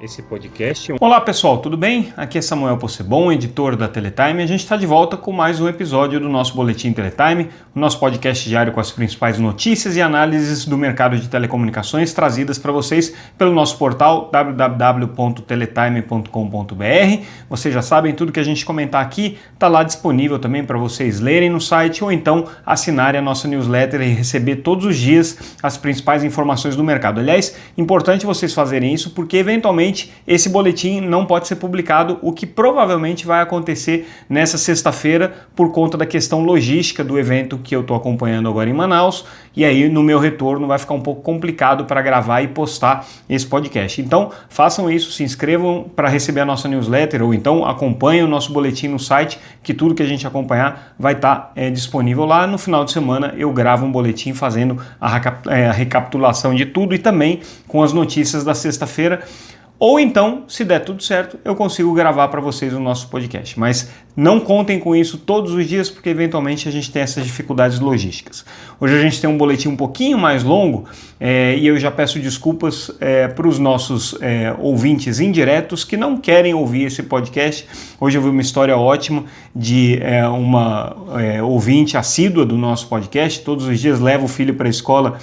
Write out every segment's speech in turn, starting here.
esse podcast. Olá pessoal, tudo bem? Aqui é Samuel Possebon, editor da Teletime. A gente está de volta com mais um episódio do nosso Boletim Teletime, o nosso podcast diário com as principais notícias e análises do mercado de telecomunicações trazidas para vocês pelo nosso portal www.teletime.com.br. Vocês já sabem, tudo que a gente comentar aqui está lá disponível também para vocês lerem no site ou então assinarem a nossa newsletter e receber todos os dias as principais informações do mercado. Aliás, importante vocês fazerem isso porque eventualmente esse boletim não pode ser publicado, o que provavelmente vai acontecer nessa sexta-feira por conta da questão logística do evento que eu estou acompanhando agora em Manaus, e aí no meu retorno vai ficar um pouco complicado para gravar e postar esse podcast. Então façam isso, se inscrevam para receber a nossa newsletter ou então acompanhem o nosso boletim no site, que tudo que a gente acompanhar vai estar disponível lá. No final de semana eu gravo um boletim fazendo a recapitulação de tudo e também com as notícias da sexta-feira. Ou então, se der tudo certo, eu consigo gravar para vocês o nosso podcast. Mas não contem com isso todos os dias, porque eventualmente a gente tem essas dificuldades logísticas. Hoje a gente tem um boletim um pouquinho mais longo e eu já peço desculpas para os nossos ouvintes indiretos que não querem ouvir esse podcast. Hoje eu vi uma história ótima de uma ouvinte assídua do nosso podcast. Todos os dias leva o filho para a escola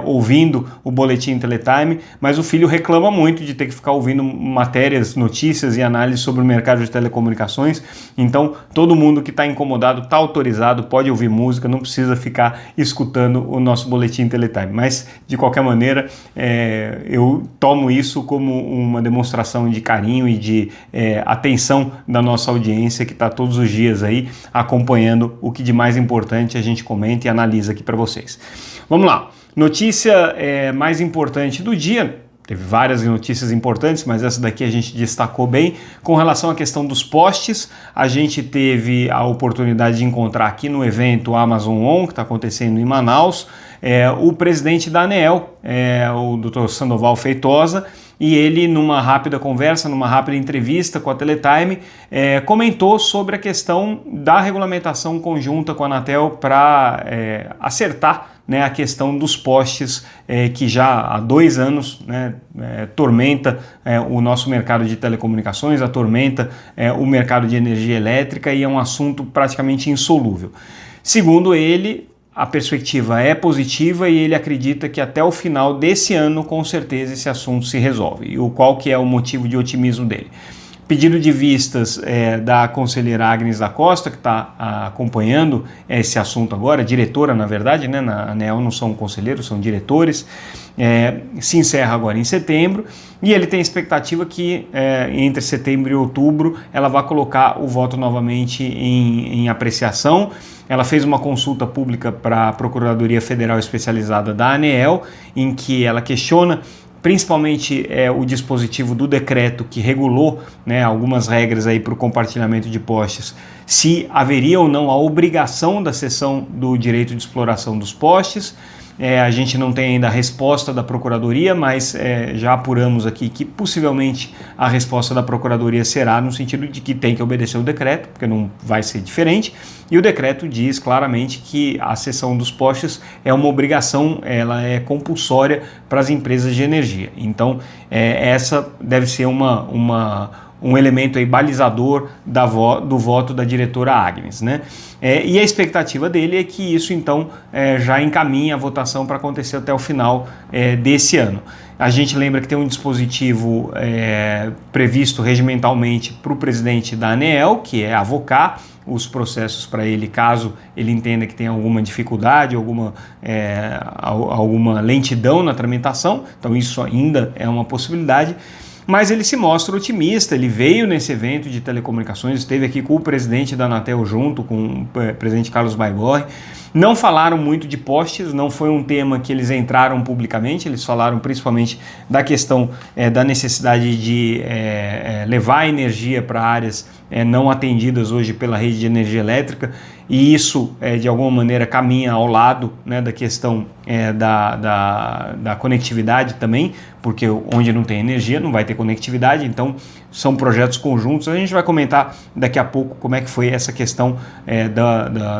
ouvindo o Boletim Teletime, mas o filho reclama muito de ter que ficar ouvindo matérias, notícias e análises sobre o mercado de telecomunicações. Então, todo mundo que está incomodado está autorizado, pode ouvir música, não precisa ficar escutando o nosso Boletim Teletime. Mas, de qualquer maneira, eu tomo isso como uma demonstração de carinho e de atenção da nossa audiência que está todos os dias aí acompanhando o que de mais importante a gente comenta e analisa aqui para vocês. Vamos lá. Notícia mais importante do dia. Teve várias notícias importantes, mas essa daqui a gente destacou bem. Com relação à questão dos postes, a gente teve a oportunidade de encontrar aqui no evento Amazon On, que está acontecendo em Manaus, o presidente da ANEEL, o Dr. Sandoval Feitosa, e ele, numa rápida conversa, numa rápida entrevista com a Teletime, comentou sobre a questão da regulamentação conjunta com a Anatel para acertar a questão dos postes que já há 2 anos tormenta o nosso mercado de telecomunicações, atormenta o mercado de energia elétrica e é um assunto praticamente insolúvel. Segundo ele, a perspectiva é positiva e ele acredita que até o final desse ano, com certeza, esse assunto se resolve. E qual que é o motivo de otimismo dele? Pedido de vistas da conselheira Agnes da Costa, que está acompanhando esse assunto agora, diretora na verdade, na ANEEL não são conselheiros, são diretores, se encerra agora em setembro e ele tem expectativa que entre setembro e outubro ela vai colocar o voto novamente em apreciação. Ela fez uma consulta pública para a Procuradoria Federal Especializada da ANEEL, em que ela questiona principalmente o dispositivo do decreto que regulou algumas regras aí para o compartilhamento de postes, se haveria ou não a obrigação da cessão do direito de exploração dos postes. A gente não tem ainda a resposta da Procuradoria, mas já apuramos aqui que possivelmente a resposta da Procuradoria será no sentido de que tem que obedecer o decreto, porque não vai ser diferente, e o decreto diz claramente que a cessão dos postes é uma obrigação, ela é compulsória para as empresas de energia. Então essa deve ser um elemento aí balizador do voto da diretora Agnes, e a expectativa dele é que isso então já encaminhe a votação para acontecer até o final desse ano. A gente lembra que tem um dispositivo previsto regimentalmente para o presidente da ANEEL, que é avocar os processos para ele, caso ele entenda que tem alguma dificuldade, alguma lentidão na tramitação. Então isso ainda é uma possibilidade. Mas ele se mostra otimista, ele veio nesse evento de telecomunicações, esteve aqui com o presidente da Anatel junto com o presidente Carlos Baigorre. Não falaram muito de postes, não foi um tema que eles entraram publicamente, eles falaram principalmente da questão da necessidade de levar energia para áreas não atendidas hoje pela rede de energia elétrica, e isso de alguma maneira caminha ao lado da questão da conectividade também, porque onde não tem energia não vai ter conectividade. Então são projetos conjuntos. A gente vai comentar daqui a pouco como é que foi essa questão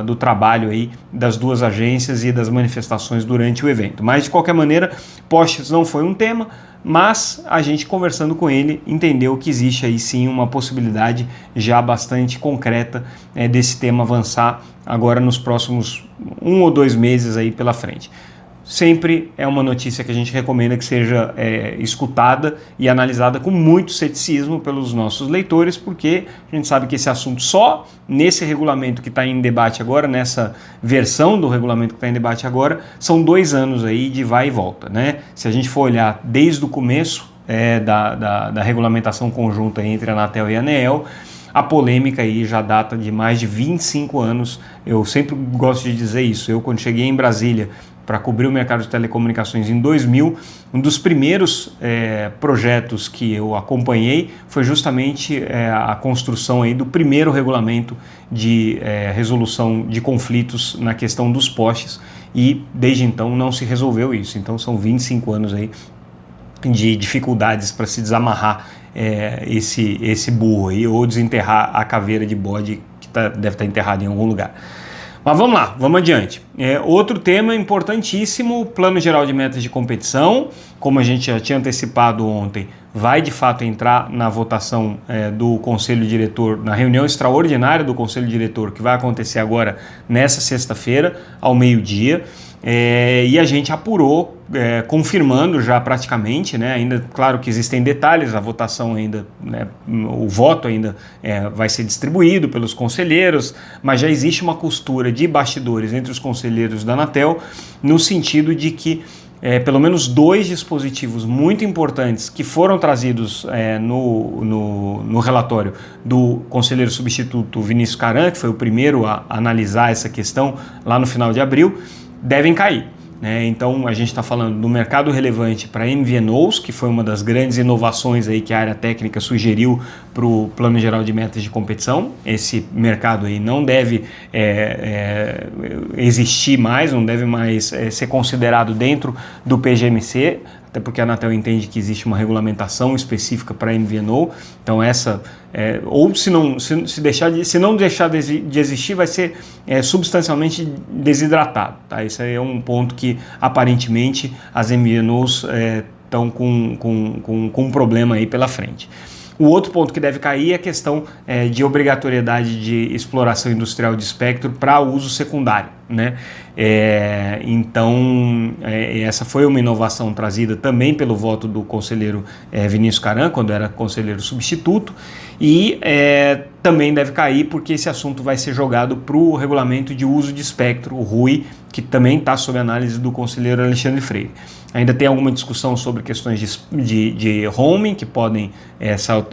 do trabalho aí das duas agências e das manifestações durante o evento. Mas, de qualquer maneira, postes não foi um tema, mas a gente conversando com ele entendeu que existe aí sim uma possibilidade já bastante concreta desse tema avançar agora nos próximos 1 ou 2 meses aí pela frente. Sempre é uma notícia que a gente recomenda que seja escutada e analisada com muito ceticismo pelos nossos leitores, porque a gente sabe que esse assunto só nesse regulamento que está em debate agora, nessa versão do regulamento que está em debate agora, são 2 anos aí de vai e volta, né? Se a gente for olhar desde o começo da regulamentação conjunta entre a Anatel e a ANEEL, a polêmica aí já data de mais de 25 anos. Eu sempre gosto de dizer isso. Eu, quando cheguei em Brasília para cobrir o mercado de telecomunicações em 2000, um dos primeiros projetos que eu acompanhei foi justamente a construção aí do primeiro regulamento de resolução de conflitos na questão dos postes, e desde então não se resolveu isso. Então são 25 anos aí de dificuldades para se desamarrar esse burro aí, ou desenterrar a caveira de bode que deve estar enterrada em algum lugar. Mas vamos lá, vamos adiante. Outro tema importantíssimo, Plano Geral de Metas de Competição, como a gente já tinha antecipado ontem, vai de fato entrar na votação do Conselho Diretor, na reunião extraordinária do Conselho Diretor, que vai acontecer agora nessa sexta-feira, ao meio-dia. E a gente apurou, confirmando já praticamente, né? Ainda, claro que existem detalhes, a votação ainda, né, o voto ainda vai ser distribuído pelos conselheiros, mas já existe uma costura de bastidores entre os conselheiros da Anatel, no sentido de que pelo menos 2 dispositivos muito importantes que foram trazidos no relatório do conselheiro substituto Vinícius Caran, que foi o primeiro a analisar essa questão lá no final de abril, devem cair. Então a gente está falando do mercado relevante para MVNOs, que foi uma das grandes inovações aí que a área técnica sugeriu para o Plano Geral de Metas de Competição. Esse mercado aí não deve existir mais, não deve mais ser considerado dentro do PGMC, até porque a Anatel entende que existe uma regulamentação específica para MVNO. Então essa, ou se não deixar de existir, vai ser substancialmente desidratado. Tá? Esse aí é um ponto que aparentemente as MVNOs estão com um problema aí pela frente. O outro ponto que deve cair é a questão de obrigatoriedade de exploração industrial de espectro para uso secundário, né? Então, essa foi uma inovação trazida também pelo voto do conselheiro Vinícius Caran, quando era conselheiro substituto, e também deve cair porque esse assunto vai ser jogado para o regulamento de uso de espectro, o RUI, que também está sob análise do conselheiro Alexandre Freire. Ainda tem alguma discussão sobre questões de roaming que podem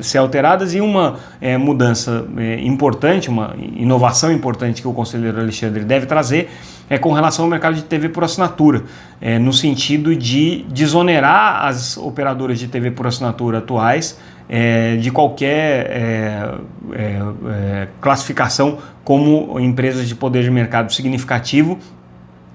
ser alteradas, e uma mudança importante, uma inovação importante que o conselheiro Alexandre deve trazer é com relação ao mercado de TV por assinatura, no sentido de desonerar as operadoras de TV por assinatura atuais de qualquer classificação como empresas de poder de mercado significativo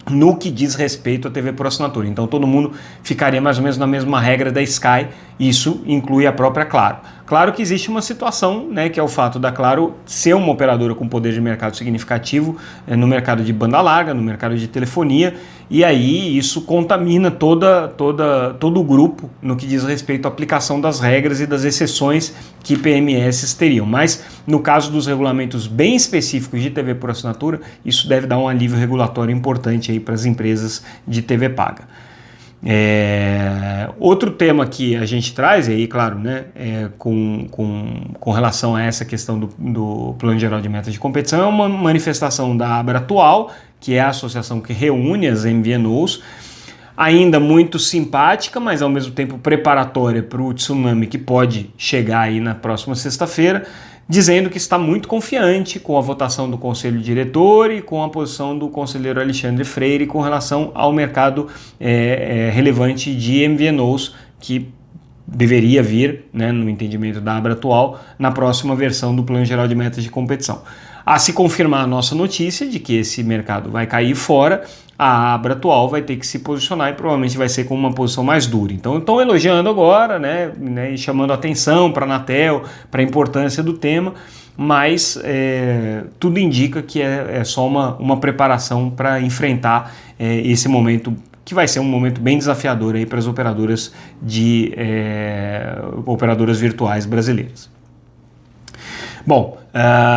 no que diz respeito à TV por assinatura. Então todo mundo ficaria mais ou menos na mesma regra da Sky, isso inclui a própria Claro. Claro que existe uma situação, né, que é o fato da Claro ser uma operadora com poder de mercado significativo no mercado de banda larga, no mercado de telefonia, e aí isso contamina todo o grupo no que diz respeito à aplicação das regras e das exceções que PMS teriam. Mas no caso dos regulamentos bem específicos de TV por assinatura, isso deve dar um alívio regulatório importante aí para as empresas de TV paga. Outro tema que a gente traz, e aí claro, né, com relação a essa questão do Plano Geral de Metas de Competição, é uma manifestação da ABRA atual, que é a associação que reúne as MVNOs, ainda muito simpática, mas ao mesmo tempo preparatória para o tsunami que pode chegar aí na próxima sexta-feira, dizendo que está muito confiante com a votação do Conselho Diretor e com a posição do conselheiro Alexandre Freire com relação ao mercado relevante de MVNOs, que deveria vir, né, no entendimento da ABRA atual, na próxima versão do Plano Geral de Metas de Competição. A se confirmar a nossa notícia de que esse mercado vai cair fora, a Abra atual vai ter que se posicionar e provavelmente vai ser com uma posição mais dura. Então estão elogiando agora, né, e chamando atenção para a Anatel, para a importância do tema, mas tudo indica que é só uma preparação para enfrentar esse momento, que vai ser um momento bem desafiador aí para as operadoras operadoras virtuais brasileiras. Bom,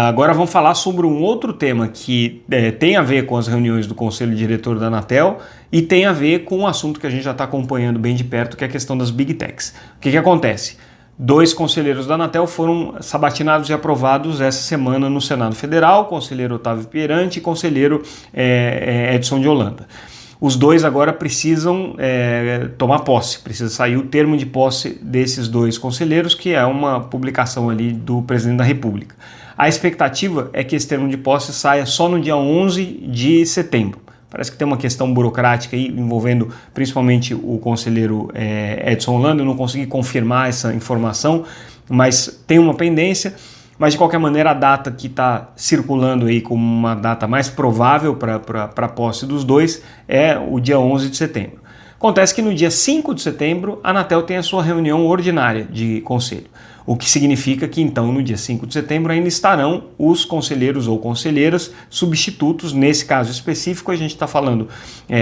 agora vamos falar sobre um outro tema que tem a ver com as reuniões do Conselho Diretor da Anatel e tem a ver com um assunto que a gente já está acompanhando bem de perto, que é a questão das Big Techs. O que acontece? 2 conselheiros da Anatel foram sabatinados e aprovados essa semana no Senado Federal, o conselheiro Otávio Pierante e o conselheiro Edson de Holanda. Os 2 agora precisam tomar posse, precisa sair o termo de posse desses 2 conselheiros, que é uma publicação ali do presidente da República. A expectativa é que esse termo de posse saia só no dia 11 de setembro. Parece que tem uma questão burocrática aí envolvendo principalmente o conselheiro Edson Holanda. Eu não consegui confirmar essa informação, mas tem uma pendência. Mas de qualquer maneira a data que está circulando aí como uma data mais provável para a posse dos 2 é o dia 11 de setembro. Acontece que no dia 5 de setembro a Anatel tem a sua reunião ordinária de conselho, o que significa que então no dia 5 de setembro ainda estarão os conselheiros ou conselheiras substitutos. Nesse caso específico a gente está falando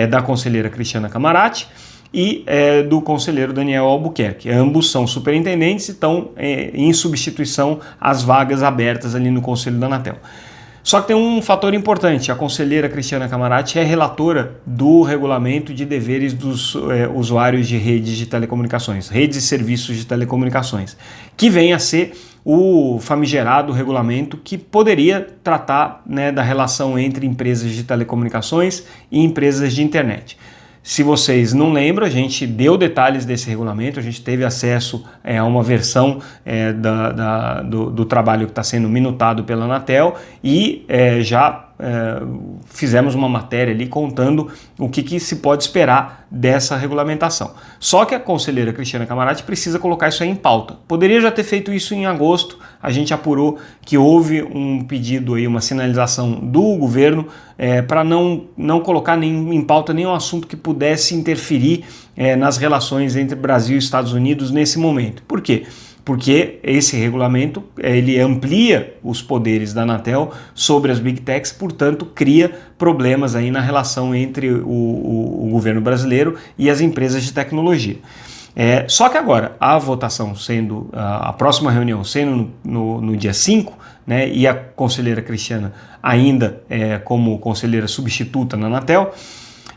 da conselheira Cristiana Camarati e do conselheiro Daniel Albuquerque. Ambos são superintendentes e estão em substituição às vagas abertas ali no Conselho da Anatel. Só que tem um fator importante: a conselheira Cristiana Camarati é relatora do regulamento de deveres dos usuários de redes de telecomunicações, redes e serviços de telecomunicações, que vem a ser o famigerado regulamento que poderia tratar, né, da relação entre empresas de telecomunicações e empresas de internet. Se vocês não lembram, a gente deu detalhes desse regulamento, a gente teve acesso a uma versão do trabalho que está sendo minutado pela Anatel e já fizemos uma matéria ali contando o que se pode esperar dessa regulamentação. Só que a conselheira Cristiana Camarati precisa colocar isso aí em pauta. Poderia já ter feito isso em agosto. A gente apurou que houve um pedido aí, uma sinalização do governo para não colocar em pauta nenhum assunto que pudesse interferir nas relações entre Brasil e Estados Unidos nesse momento. Por quê? Porque esse regulamento ele amplia os poderes da Anatel sobre as Big Techs, portanto cria problemas aí na relação entre o governo brasileiro e as empresas de tecnologia. Só que agora, a votação sendo, a próxima reunião sendo no dia 5, né, e a conselheira Cristiana ainda como conselheira substituta na Anatel,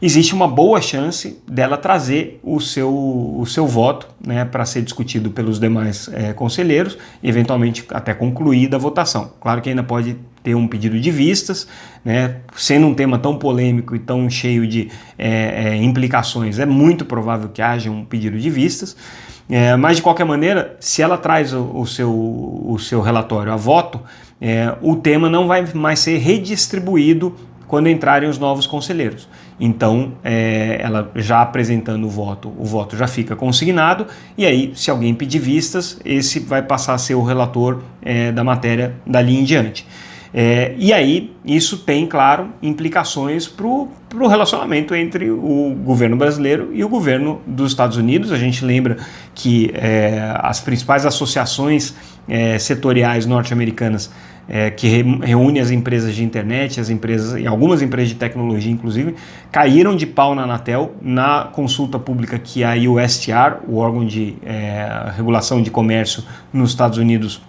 existe uma boa chance dela trazer o seu voto, né, para ser discutido pelos demais conselheiros e eventualmente até concluída a votação. Claro que ainda pode ter um pedido de vistas, né, sendo um tema tão polêmico e tão cheio de implicações, é muito provável que haja um pedido de vistas, mas de qualquer maneira, se ela traz o seu relatório a voto, o tema não vai mais ser redistribuído quando entrarem os novos conselheiros. Então, ela já apresentando o voto já fica consignado, e aí, se alguém pedir vistas, esse vai passar a ser o relator da matéria dali em diante. E aí, isso tem, claro, implicações para o relacionamento entre o governo brasileiro e o governo dos Estados Unidos. A gente lembra que as principais associações setoriais norte-americanas que reúne as empresas de internet, as empresas e algumas empresas de tecnologia, inclusive, caíram de pau na Anatel na consulta pública que a USTR, o órgão de regulação de comércio nos Estados Unidos,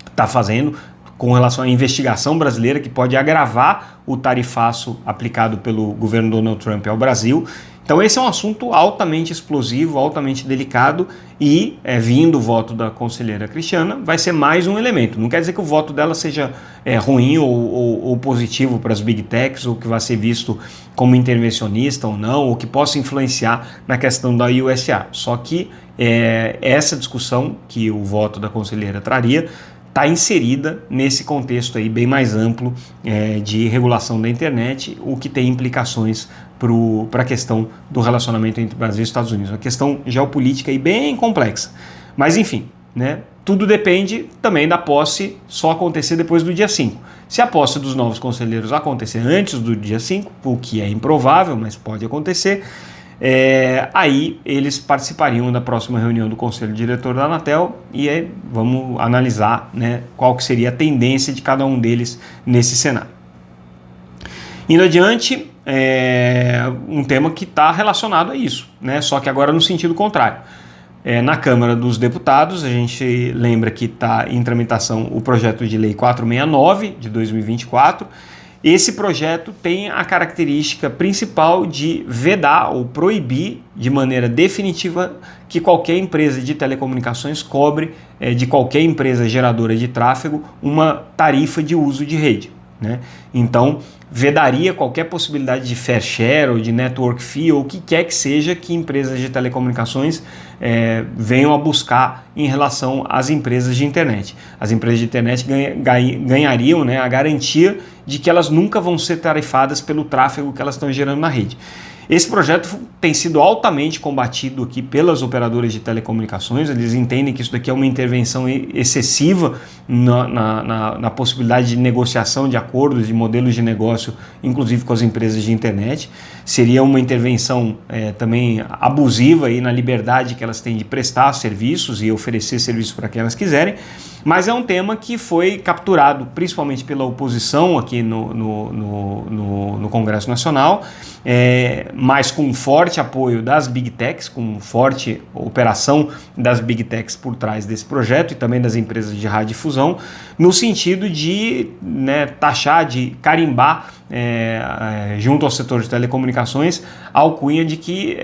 está fazendo com relação à investigação brasileira que pode agravar o tarifaço aplicado pelo governo Donald Trump ao Brasil. Então esse é um assunto altamente explosivo, altamente delicado e, vindo o voto da conselheira Cristiana, vai ser mais um elemento. Não quer dizer que o voto dela seja ruim ou positivo para as Big Techs, ou que vai ser visto como intervencionista ou não, ou que possa influenciar na questão da USA. Só que essa discussão que o voto da conselheira traria está inserida nesse contexto aí bem mais amplo de regulação da internet, o que tem implicações para a questão do relacionamento entre Brasil e Estados Unidos. Uma questão geopolítica aí bem complexa. Mas enfim, né? Tudo depende também da posse só acontecer depois do dia 5. Se a posse dos novos conselheiros acontecer antes do dia 5, o que é improvável, mas pode acontecer, aí eles participariam da próxima reunião do Conselho Diretor da Anatel e aí vamos analisar, né, qual que seria a tendência de cada um deles nesse cenário. Indo adiante, um tema que está relacionado a isso, né, só que agora no sentido contrário. Na Câmara dos Deputados, a gente lembra que está em tramitação o projeto de lei 469 de 2024. Esse projeto tem a característica principal de vedar ou proibir de maneira definitiva que qualquer empresa de telecomunicações cobre de qualquer empresa geradora de tráfego uma tarifa de uso de rede, né? Então, vedaria qualquer possibilidade de fair share ou de network fee ou o que quer que seja que empresas de telecomunicações venham a buscar em relação às empresas de internet. As empresas de internet ganhariam, né, a garantia de que elas nunca vão ser tarifadas pelo tráfego que elas estão gerando na rede. Esse projeto tem sido altamente combatido aqui pelas operadoras de telecomunicações. Eles entendem que isso daqui é uma intervenção excessiva na possibilidade de negociação de acordos, de modelos de negócio, inclusive com as empresas de internet. Seria uma intervenção também abusiva aí na liberdade que elas têm de prestar serviços e oferecer serviços para quem elas quiserem. Mas é um tema que foi capturado principalmente pela oposição aqui no Congresso Nacional, mas com forte apoio das Big Techs, com forte operação das Big Techs por trás desse projeto e também das empresas de radiodifusão, no sentido de, né, taxar, de carimbar junto ao setor de telecomunicações a alcunha de que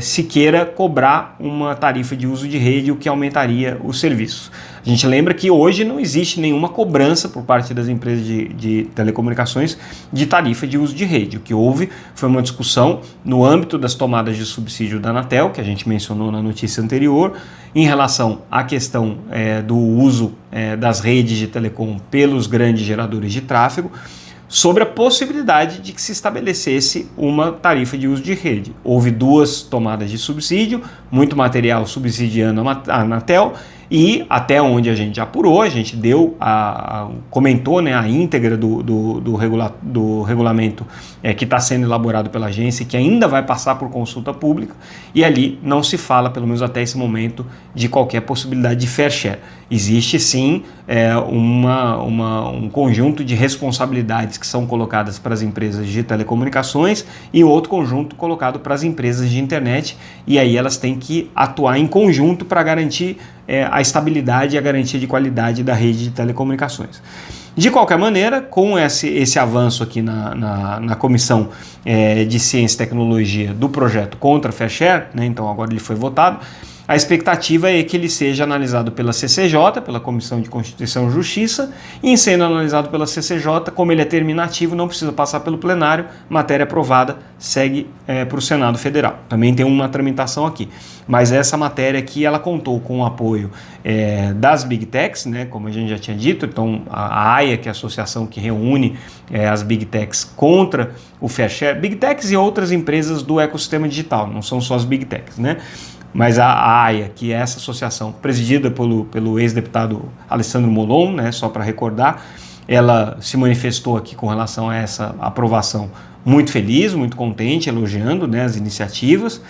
se queira cobrar uma tarifa de uso de rede, o que aumentaria os serviços. A gente lembra que hoje não existe nenhuma cobrança por parte das empresas de telecomunicações de tarifa de uso de rede. O que houve foi uma discussão no âmbito das tomadas de subsídio da Anatel, que a gente mencionou na notícia anterior, em relação à questão do uso das redes de telecom pelos grandes geradores de tráfego, sobre a possibilidade de que se estabelecesse uma tarifa de uso de rede. Houve 2 tomadas de subsídio, muito material subsidiando a Anatel, e até onde a gente apurou, a gente comentou, né, a íntegra do regulamento que está sendo elaborado pela agência e que ainda vai passar por consulta pública, e ali não se fala, pelo menos até esse momento, de qualquer possibilidade de fair share. Existe sim um conjunto de responsabilidades que são colocadas para as empresas de telecomunicações e outro conjunto colocado para as empresas de internet, e aí elas têm que atuar em conjunto para garantir a estabilidade e a garantia de qualidade da rede de telecomunicações. De qualquer maneira, com esse avanço aqui na Comissão de Ciência e Tecnologia do projeto contra a Fair Share, né, então agora ele foi votado, a expectativa é que ele seja analisado pela CCJ, pela Comissão de Constituição e Justiça, e em sendo analisado pela CCJ, como ele é terminativo, não precisa passar pelo plenário, matéria aprovada, segue para o Senado Federal. Também tem uma tramitação aqui. Mas essa matéria aqui, ela contou com o apoio das Big Techs, né, como a gente já tinha dito, então a AIA, que é a associação que reúne as Big Techs contra o Fair Share, Big Techs e outras empresas do ecossistema digital, não são só as Big Techs, né? Mas a AIA, que é essa associação presidida pelo ex-deputado Alessandro Molon, né, só para recordar, ela se manifestou aqui com relação a essa aprovação muito feliz, muito contente, elogiando, né, as iniciativas,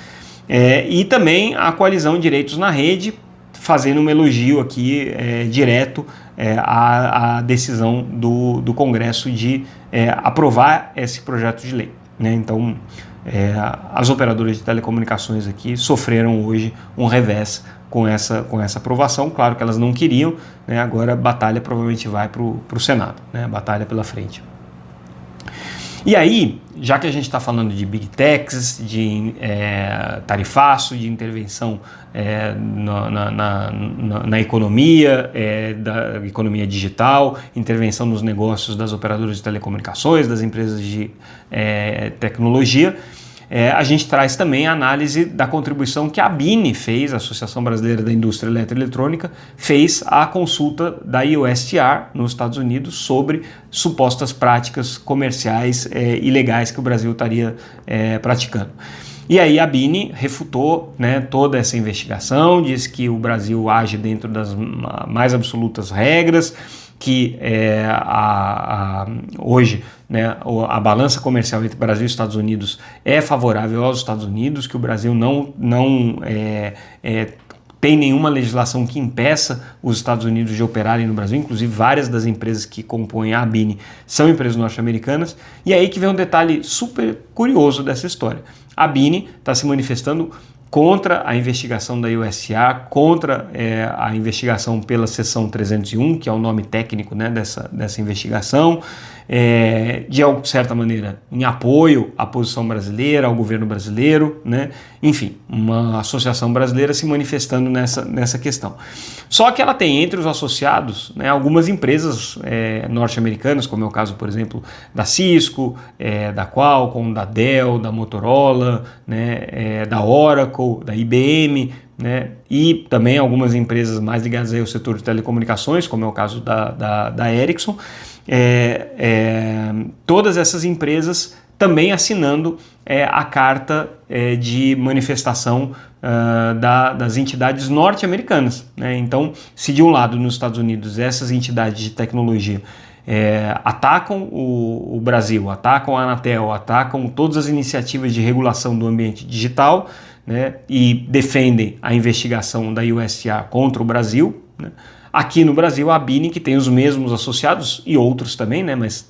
e também a Coalizão Direitos na Rede, fazendo um elogio aqui direto à decisão do Congresso de aprovar esse projeto de lei, né? Então, as operadoras de telecomunicações aqui sofreram hoje um revés com essa aprovação. Claro que elas não queriam, né? Agora a batalha provavelmente vai para o Senado, né? A batalha pela frente. E aí, já que a gente está falando de Big Techs, de tarifaço, de intervenção na economia, da economia digital, intervenção nos negócios das operadoras de telecomunicações, das empresas de tecnologia, a gente traz também a análise da contribuição que a ABINE fez, a Associação Brasileira da Indústria Eletroeletrônica, fez à consulta da USTR nos Estados Unidos sobre supostas práticas comerciais ilegais que o Brasil estaria praticando. E aí a ABINE refutou, né, toda essa investigação, diz que o Brasil age dentro das mais absolutas regras, que hoje, né, a balança comercial entre Brasil e Estados Unidos é favorável aos Estados Unidos, que o Brasil não tem nenhuma legislação que impeça os Estados Unidos de operarem no Brasil, inclusive várias das empresas que compõem a ABINE são empresas norte-americanas. E aí que vem um detalhe super curioso dessa história. A ABINE está se manifestando contra a investigação da USTR, contra a investigação pela seção 301, que é o nome técnico, né, dessa investigação, de certa maneira em apoio à posição brasileira, ao governo brasileiro, né? Enfim, uma associação brasileira se manifestando nessa questão. Só que ela tem entre os associados, né, algumas empresas norte-americanas, como é o caso, por exemplo, da Cisco, da Qualcomm, da Dell, da Motorola, né, da Oracle, da IBM, né, e também algumas empresas mais ligadas aí ao setor de telecomunicações, como é o caso da Ericsson. Todas essas empresas também assinando a carta de manifestação das entidades norte-americanas, né? Então, se de um lado nos Estados Unidos essas entidades de tecnologia atacam o Brasil, atacam a Anatel, atacam todas as iniciativas de regulação do ambiente digital, né, e defendem a investigação da USTR contra o Brasil, né? Aqui no Brasil, a ABINE, que tem os mesmos associados e outros também, né, mas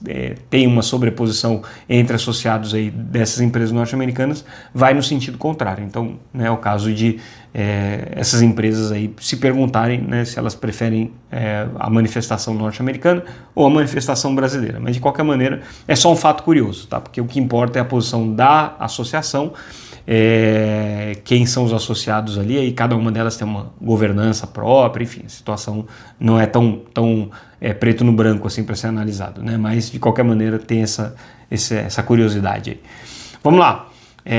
tem uma sobreposição entre associados aí dessas empresas norte-americanas, vai no sentido contrário. Então, né, é o caso de essas empresas aí se perguntarem, né, se elas preferem a manifestação norte-americana ou a manifestação brasileira. Mas, de qualquer maneira, é só um fato curioso, tá? Porque o que importa é a posição da associação, quem são os associados ali, e cada uma delas tem uma governança própria, enfim, a situação não é tão preto no branco assim para ser analisado, né? Mas de qualquer maneira tem essa curiosidade aí. Vamos lá,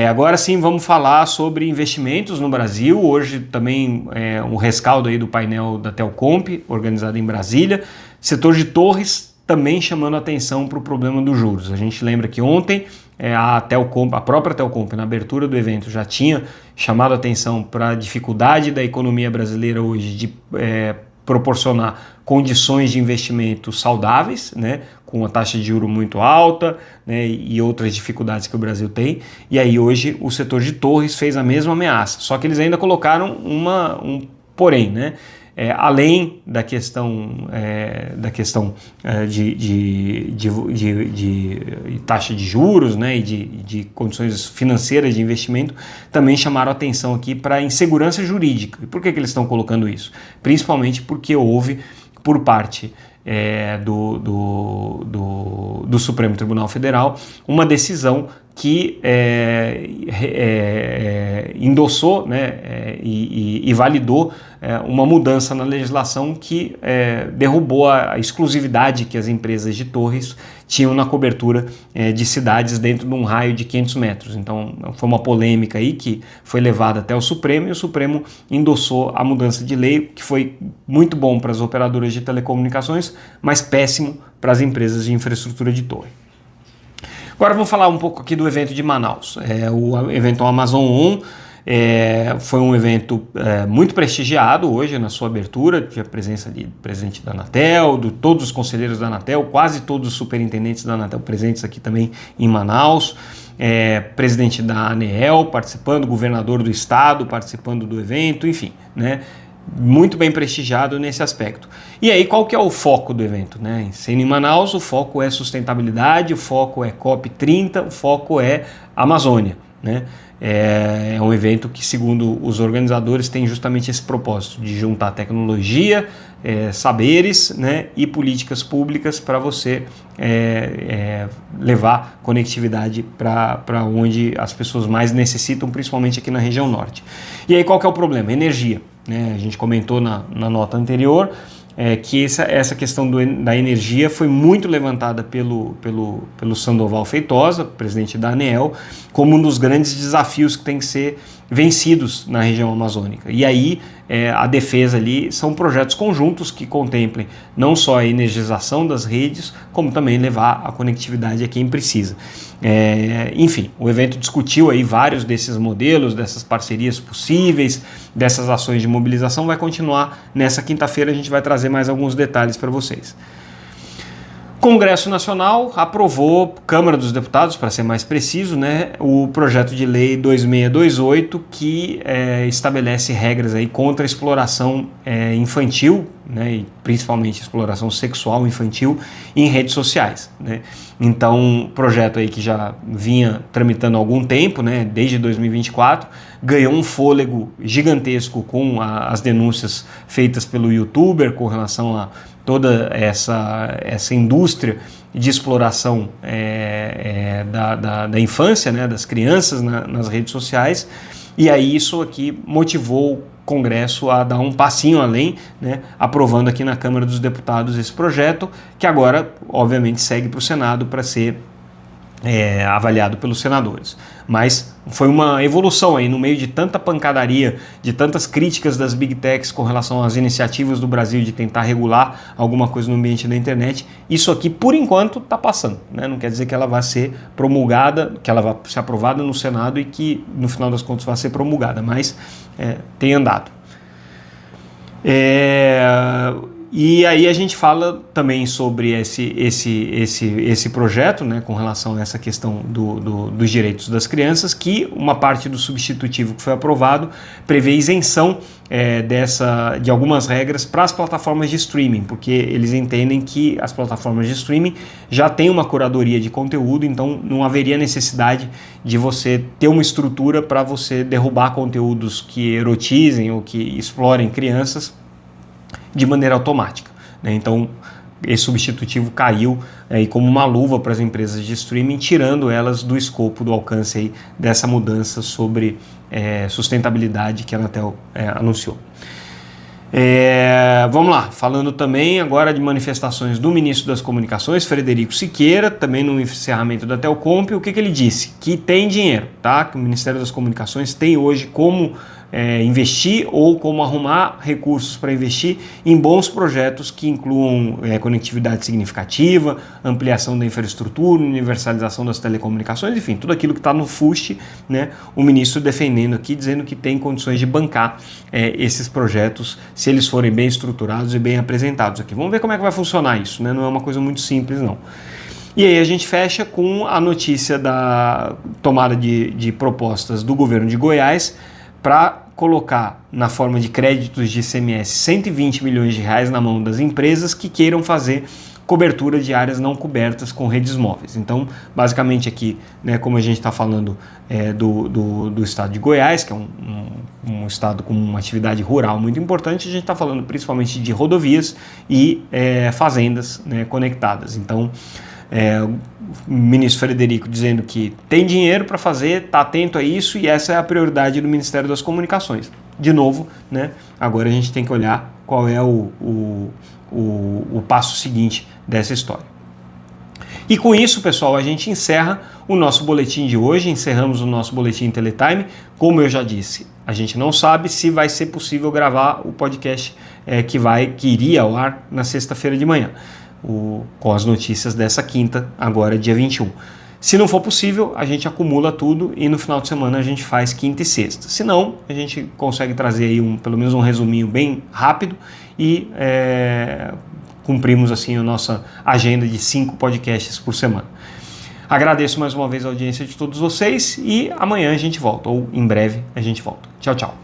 agora sim vamos falar sobre investimentos no Brasil. Hoje também um rescaldo aí do painel da Telcomp, organizado em Brasília. Setor de torres também chamando atenção para o problema dos juros. A gente lembra que ontem a própria Telcomp, na abertura do evento, já tinha chamado atenção para a dificuldade da economia brasileira hoje de proporcionar condições de investimento saudáveis, né, com a taxa de juros muito alta, né, e outras dificuldades que o Brasil tem. E aí hoje o setor de torres fez a mesma ameaça, só que eles ainda colocaram um porém, né? Além da questão de taxa de juros, né, e de condições financeiras de investimento, também chamaram atenção aqui para a insegurança jurídica. E por que eles estão colocando isso? Principalmente porque houve, por parte do Supremo Tribunal Federal, uma decisão que endossou, né, e validou uma mudança na legislação que derrubou a exclusividade que as empresas de torres tinham na cobertura de cidades dentro de um raio de 500 metros. Então foi uma polêmica aí que foi levada até o Supremo, e o Supremo endossou a mudança de lei, que foi muito bom para as operadoras de telecomunicações, mas péssimo para as empresas de infraestrutura de torre. Agora vamos falar um pouco aqui do evento de Manaus. O evento Amazon On foi um evento muito prestigiado hoje na sua abertura. Tive a presença de presidente da Anatel, de todos os conselheiros da Anatel, quase todos os superintendentes da Anatel presentes aqui também em Manaus. Presidente da ANEEL participando, governador do estado participando do evento, enfim, né? Muito bem prestigiado nesse aspecto. E aí, qual que é o foco do evento, né? Sendo em Manaus, o foco é sustentabilidade, o foco é COP30, o foco é Amazônia, né? É um evento que, segundo os organizadores, tem justamente esse propósito de juntar tecnologia, saberes, né, e políticas públicas para você levar conectividade para onde as pessoas mais necessitam, principalmente aqui na região norte. E aí, qual que é o problema? Energia. A gente comentou na nota anterior, que essa questão da energia foi muito levantada pelo Sandoval Feitosa, presidente da ANEEL, como um dos grandes desafios que tem que ser vencidos na região amazônica. E aí a defesa ali são projetos conjuntos que contemplem não só a energização das redes, como também levar a conectividade a quem precisa. Enfim, o evento discutiu aí vários desses modelos, dessas parcerias possíveis, dessas ações de mobilização. Vai continuar nessa quinta-feira, a gente vai trazer mais alguns detalhes para vocês. Congresso Nacional aprovou, Câmara dos Deputados, para ser mais preciso, né, o projeto de lei 2628, que estabelece regras aí contra a exploração infantil, né, e principalmente exploração sexual infantil em redes sociais, né. Então, projeto aí que já vinha tramitando há algum tempo, né, desde 2024, ganhou um fôlego gigantesco com as denúncias feitas pelo youtuber com relação a toda essa indústria de exploração da infância, né, das crianças nas redes sociais, e aí isso aqui motivou o Congresso a dar um passinho além, né, aprovando aqui na Câmara dos Deputados esse projeto, que agora, obviamente, segue para o Senado para ser avaliado pelos senadores. Mas foi uma evolução aí no meio de tanta pancadaria, de tantas críticas das Big Techs com relação às iniciativas do Brasil de tentar regular alguma coisa no ambiente da internet. Isso aqui, por enquanto, está passando, né? Não quer dizer que ela vai ser promulgada, que ela vai ser aprovada no Senado e que, no final das contas, vai ser promulgada, mas tem andado. E aí a gente fala também sobre esse projeto, né, com relação a essa questão dos direitos das crianças, que uma parte do substitutivo que foi aprovado prevê isenção de algumas regras para as plataformas de streaming, porque eles entendem que as plataformas de streaming já têm uma curadoria de conteúdo, então não haveria necessidade de você ter uma estrutura para você derrubar conteúdos que erotizem ou que explorem crianças de maneira automática, né? Então esse substitutivo caiu aí como uma luva para as empresas de streaming, tirando elas do escopo, do alcance aí dessa mudança sobre sustentabilidade que a Anatel anunciou. Vamos lá, falando também agora de manifestações do ministro das Comunicações, Frederico Siqueira, também no encerramento da Telcomp. O que ele disse? Que tem dinheiro, tá? Que o Ministério das Comunicações tem hoje como investir ou como arrumar recursos para investir em bons projetos que incluam conectividade significativa, ampliação da infraestrutura, universalização das telecomunicações, enfim, tudo aquilo que está no FUST, né? O ministro defendendo aqui, dizendo que tem condições de bancar esses projetos se eles forem bem estruturados e bem apresentados aqui. Vamos ver como é que vai funcionar isso, né? Não é uma coisa muito simples, não. E aí a gente fecha com a notícia da tomada de propostas do governo de Goiás para colocar na forma de créditos de ICMS 120 milhões de reais na mão das empresas que queiram fazer cobertura de áreas não cobertas com redes móveis. Então, basicamente aqui, né, como a gente está falando do estado de Goiás, que é um estado com uma atividade rural muito importante, a gente está falando principalmente de rodovias e fazendas, né, conectadas. Então, o ministro Frederico dizendo que tem dinheiro para fazer, está atento a isso e essa é a prioridade do Ministério das Comunicações. De novo, né, agora a gente tem que olhar qual é o passo seguinte dessa história. E com isso, pessoal, a gente encerra o nosso boletim de hoje, encerramos o nosso boletim Teletime. Como eu já disse, a gente não sabe se vai ser possível gravar o podcast que iria ao ar na sexta-feira de manhã, com as notícias dessa quinta, agora dia 21. Se não for possível, a gente acumula tudo e no final de semana a gente faz quinta e sexta. Se não, a gente consegue trazer aí pelo menos um resuminho bem rápido e cumprimos assim a nossa agenda de 5 podcasts por semana. Agradeço mais uma vez a audiência de todos vocês e amanhã a gente volta, ou em breve a gente volta. Tchau, tchau.